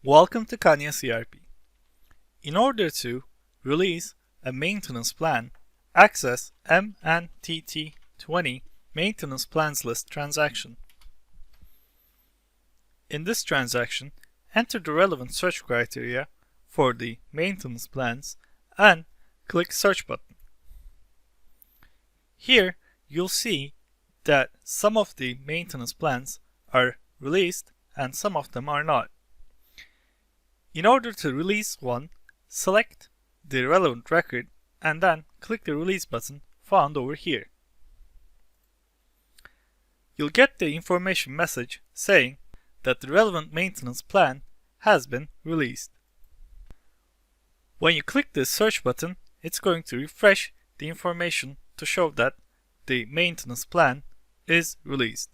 Welcome to Kanya CRP. In order to release a maintenance plan, access MNTT20 maintenance plans list transaction. In this transaction, enter the relevant search criteria for the maintenance plans and click Search button. Here, you'll see that some of the maintenance plans are released and some of them are not. In order to release one, select the relevant record and then click the Release button found over here. You'll get the information message saying that the relevant maintenance plan has been released. When you click the Search button, it's going to refresh the information to show that the maintenance plan is released.